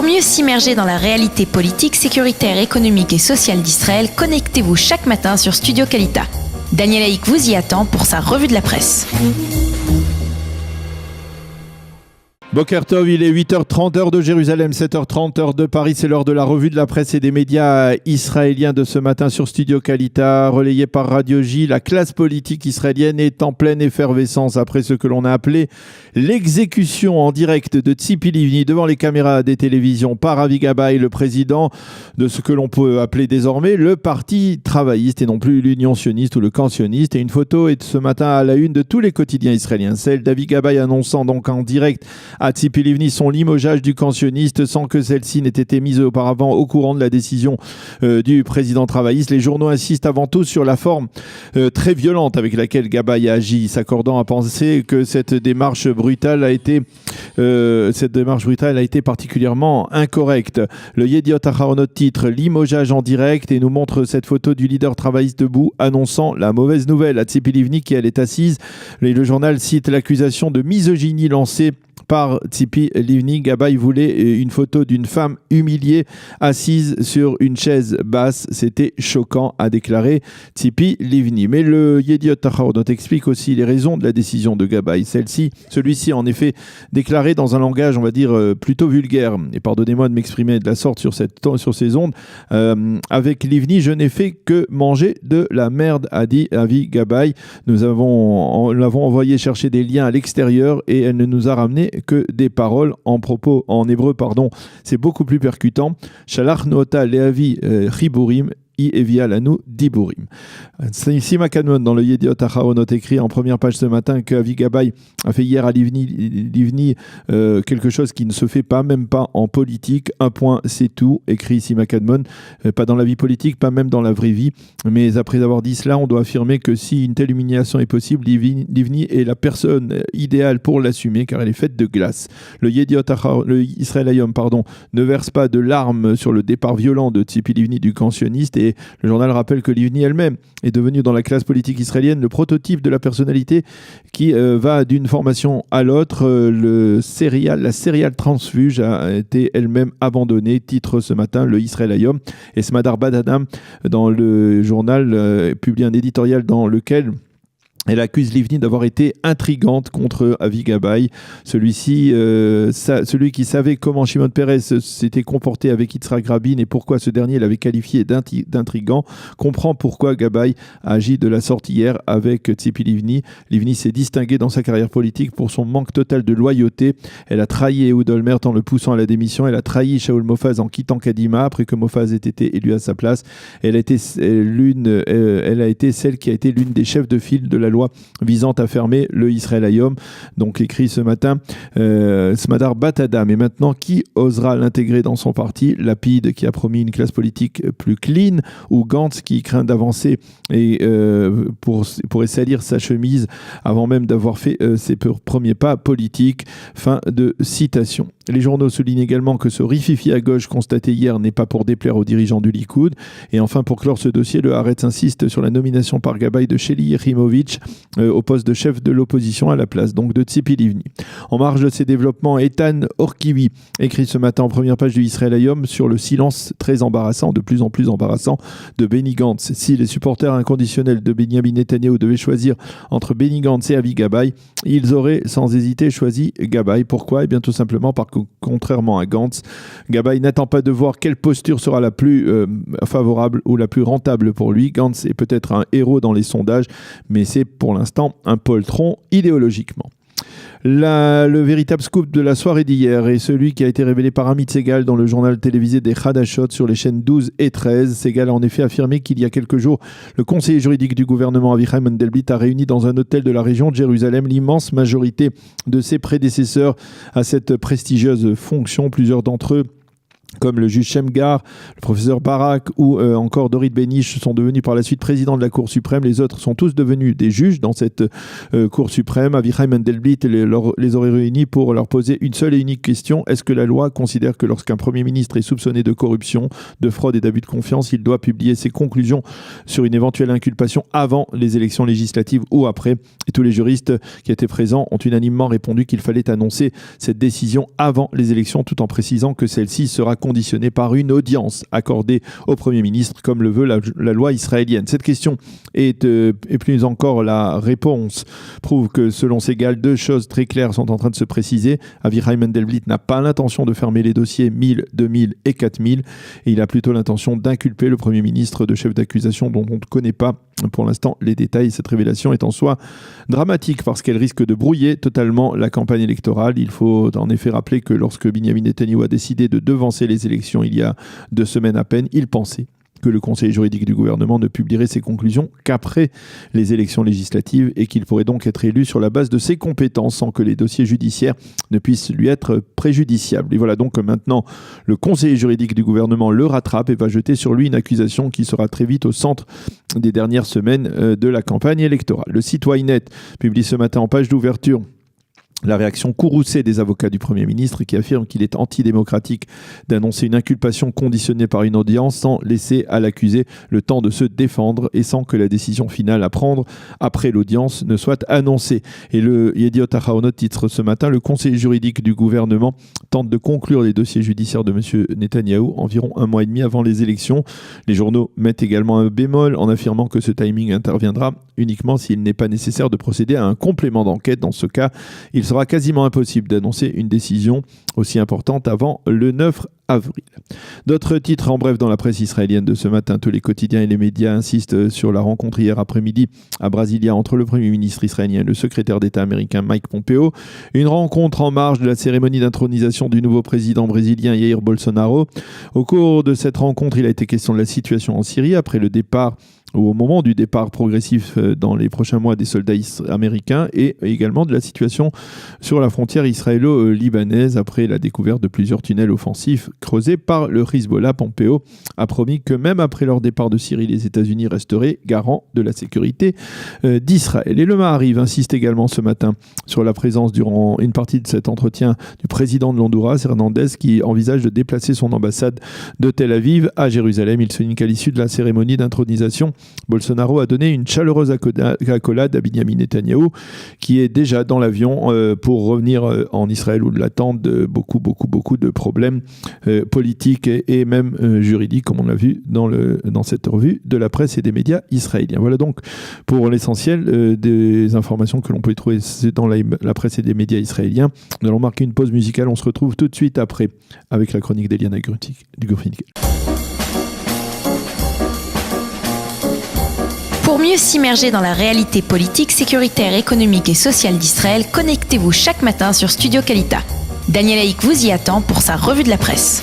Pour mieux s'immerger dans la réalité politique, sécuritaire, économique et sociale d'Israël, connectez-vous chaque matin sur Studio Kalita. Daniel Haïk vous y attend pour sa revue de la presse. Boker Tov, il est 8h30 heure de Jérusalem, 7h30 heure de Paris. C'est l'heure de la revue de la presse et des médias israéliens de ce matin sur Studio Kalita, relayé par Radio J. La classe politique israélienne est en pleine effervescence après ce que l'on a appelé l'exécution en direct de Tzipi Livni devant les caméras des télévisions par Avi Gabay, le président de ce que l'on peut appeler désormais le parti travailliste et non plus l'union sioniste ou le camp sioniste. Et une photo est ce matin à la une de tous les quotidiens israéliens, celle d'Avi Gabay annonçant donc en direct à Tzipi Livni son limogeage du camp sioniste sans que celle-ci n'ait été mise auparavant au courant de la décision du président travailliste. Les journaux insistent avant tout sur la forme très violente avec laquelle Gabay a agi, s'accordant à penser que cette démarche brutale a été particulièrement incorrecte. Le Yediot Aharonot titre limogeage en direct et nous montre cette photo du leader travailliste debout annonçant la mauvaise nouvelle à Tzipi Livni qui elle est assise. Le journal cite l'accusation de misogynie lancée par Tzipi Livni. Gabay voulait une photo d'une femme humiliée assise sur une chaise basse. C'était choquant, a déclaré Tzipi Livni. Mais le Yediot Aharonot explique aussi les raisons de la décision de Gabay. Celui-ci en effet déclaré dans un langage, on va dire, plutôt vulgaire. Et pardonnez-moi de m'exprimer de la sorte sur ces ondes. Avec Livni, je n'ai fait que manger de la merde, a dit Avi Gabay. Nous l'avons envoyé chercher des liens à l'extérieur et elle ne nous a ramené que des paroles en hébreu, c'est beaucoup plus percutant. Shalach nota leavi chiburim Evia Lanu Diburim. Sima Kanmon dans le Yediot Aharonot écrit en première page ce matin que Avi Gabay a fait hier à Livni quelque chose qui ne se fait pas, même pas en politique. Un point, c'est tout, écrit Sima Kanmon. Pas dans la vie politique, pas même dans la vraie vie. Mais après avoir dit cela, on doit affirmer que si une telle humiliation est possible, Livni est la personne idéale pour l'assumer car elle est faite de glace. Le Israël Hayom, ne verse pas de larmes sur le départ violent de Tzipi Livni du camp sioniste et le journal rappelle que Livni elle-même est devenue dans la classe politique israélienne le prototype de la personnalité qui va d'une formation à l'autre. La céréale transfuge a été elle-même abandonnée, titre ce matin le Israël Hayom. Et Smadar Badadam dans le journal publie un éditorial dans lequel elle accuse Livni d'avoir été intrigante contre Avi Gabay. Celui qui savait comment Shimon Peres s'était comporté avec Yitzhak Rabin et pourquoi ce dernier l'avait qualifié d'intrigant, comprend pourquoi Gabay a agi de la sorte hier avec Tzipi Livni. Livni s'est distingué dans sa carrière politique pour son manque total de loyauté. Elle a trahi Ehud Olmert en le poussant à la démission. Elle a trahi Shaul Mofaz en quittant Kadima après que Mofaz ait été élu à sa place. Elle a été celle qui a été l'une des chefs de file de la loi visant à fermer le Israël Hayom, donc écrit ce matin Smadar Batadam. Et maintenant, qui osera l'intégrer dans son parti? Lapid qui a promis une classe politique plus clean, ou Gantz qui craint d'avancer et pourrait salir sa chemise avant même d'avoir fait ses premiers pas politiques. Fin de citation. Les journaux soulignent également que ce rififi à gauche constaté hier n'est pas pour déplaire aux dirigeants du Likoud. Et enfin, pour clore ce dossier, le Haaretz insiste sur la nomination par Gabay de Sheli Yechimovic au poste de chef de l'opposition à la place donc de Tzipi Livni. En marge de ces développements, Ethan Orkivi écrit ce matin en première page du Israël Hayom sur le silence très embarrassant, de plus en plus embarrassant, de Benny Gantz. Si les supporters inconditionnels de Benyamin Netanyahu devaient choisir entre Benny Gantz et Avi Gabay, ils auraient sans hésiter choisi Gabay. Pourquoi ? Eh bien tout simplement parce que contrairement à Gantz, Gabay n'attend pas de voir quelle posture sera la plus favorable ou la plus rentable pour lui. Gantz est peut-être un héros dans les sondages, mais c'est pour l'instant un poltron idéologiquement. Le véritable scoop de la soirée d'hier est celui qui a été révélé par Amit Segal dans le journal télévisé des Hadashot sur les chaînes 12 et 13. Segal a en effet affirmé qu'il y a quelques jours, le conseiller juridique du gouvernement Avichai Mandelblit a réuni dans un hôtel de la région de Jérusalem l'immense majorité de ses prédécesseurs à cette prestigieuse fonction. Plusieurs d'entre eux comme le juge Shamgar, le professeur Barak ou encore Dorit Benish sont devenus par la suite présidents de la Cour suprême. Les autres sont tous devenus des juges dans cette Cour suprême. Avichai Mandelblit les aurait réunis pour leur poser une seule et unique question. Est-ce que la loi considère que lorsqu'un Premier ministre est soupçonné de corruption, de fraude et d'abus de confiance, il doit publier ses conclusions sur une éventuelle inculpation avant les élections législatives ou après? Et tous les juristes qui étaient présents ont unanimement répondu qu'il fallait annoncer cette décision avant les élections, tout en précisant que celle-ci sera conditionnée par une audience accordée au Premier ministre, comme le veut la loi israélienne. Cette question et plus encore la réponse prouve que, selon Segal, deux choses très claires sont en train de se préciser. Avichai Mandelblit n'a pas l'intention de fermer les dossiers 1000, 2000 et 4000, et il a plutôt l'intention d'inculper le Premier ministre de chefs d'accusation dont on ne connaît pas pour l'instant les détails. Cette révélation est en soi dramatique parce qu'elle risque de brouiller totalement la campagne électorale. Il faut en effet rappeler que lorsque Binyamin Netanyahou a décidé de devancer les élections il y a 2 semaines à peine, il pensait que le conseil juridique du gouvernement ne publierait ses conclusions qu'après les élections législatives et qu'il pourrait donc être élu sur la base de ses compétences sans que les dossiers judiciaires ne puissent lui être préjudiciables. Et voilà donc que maintenant le conseil juridique du gouvernement le rattrape et va jeter sur lui une accusation qui sera très vite au centre des dernières semaines de la campagne électorale. Le site Ynet publie ce matin en page d'ouverture la réaction courroucée des avocats du Premier ministre qui affirment qu'il est antidémocratique d'annoncer une inculpation conditionnée par une audience sans laisser à l'accusé le temps de se défendre et sans que la décision finale à prendre après l'audience ne soit annoncée. Et le Yediot Ahronoth titre ce matin: le conseil juridique du gouvernement tente de conclure les dossiers judiciaires de M. Netanyahou environ 1 mois et demi avant les élections. Les journaux mettent également un bémol en affirmant que ce timing interviendra uniquement s'il n'est pas nécessaire de procéder à un complément d'enquête. Dans ce cas, il sera quasiment impossible d'annoncer une décision aussi importante avant le 9 avril. D'autres titres en bref dans la presse israélienne de ce matin. Tous les quotidiens et les médias insistent sur la rencontre hier après-midi à Brasilia entre le Premier ministre israélien et le secrétaire d'État américain Mike Pompeo. Une rencontre en marge de la cérémonie d'intronisation du nouveau président brésilien Jair Bolsonaro. Au cours de cette rencontre, il a été question de la situation en Syrie après le départ ou au moment du départ progressif dans les prochains mois des soldats américains et également de la situation sur la frontière israélo-libanaise après la découverte de plusieurs tunnels offensifs creusés par le Hezbollah. Pompeo a promis que même après leur départ de Syrie, les États-Unis resteraient garants de la sécurité d'Israël. Et le Maariv insiste également ce matin sur la présence durant une partie de cet entretien du président de l'Honduras, Hernandez, qui envisage de déplacer son ambassade de Tel Aviv à Jérusalem. Il souligne qu'à l'issue de la cérémonie d'intronisation, Bolsonaro a donné une chaleureuse accolade à Binyamin Netanyahou, qui est déjà dans l'avion pour revenir en Israël, où l'attendent beaucoup de problèmes politiques et même juridiques, comme on l'a vu dans cette revue de la presse et des médias israéliens. Voilà donc pour l'essentiel des informations que l'on peut trouver dans la presse et des médias israéliens. Nous allons marquer une pause musicale. On se retrouve tout de suite après avec la chronique d'Eliana Gurfink. Pour mieux s'immerger dans la réalité politique, sécuritaire, économique et sociale d'Israël, connectez-vous chaque matin sur Studio Kalita. Daniel Haïk vous y attend pour sa revue de la presse.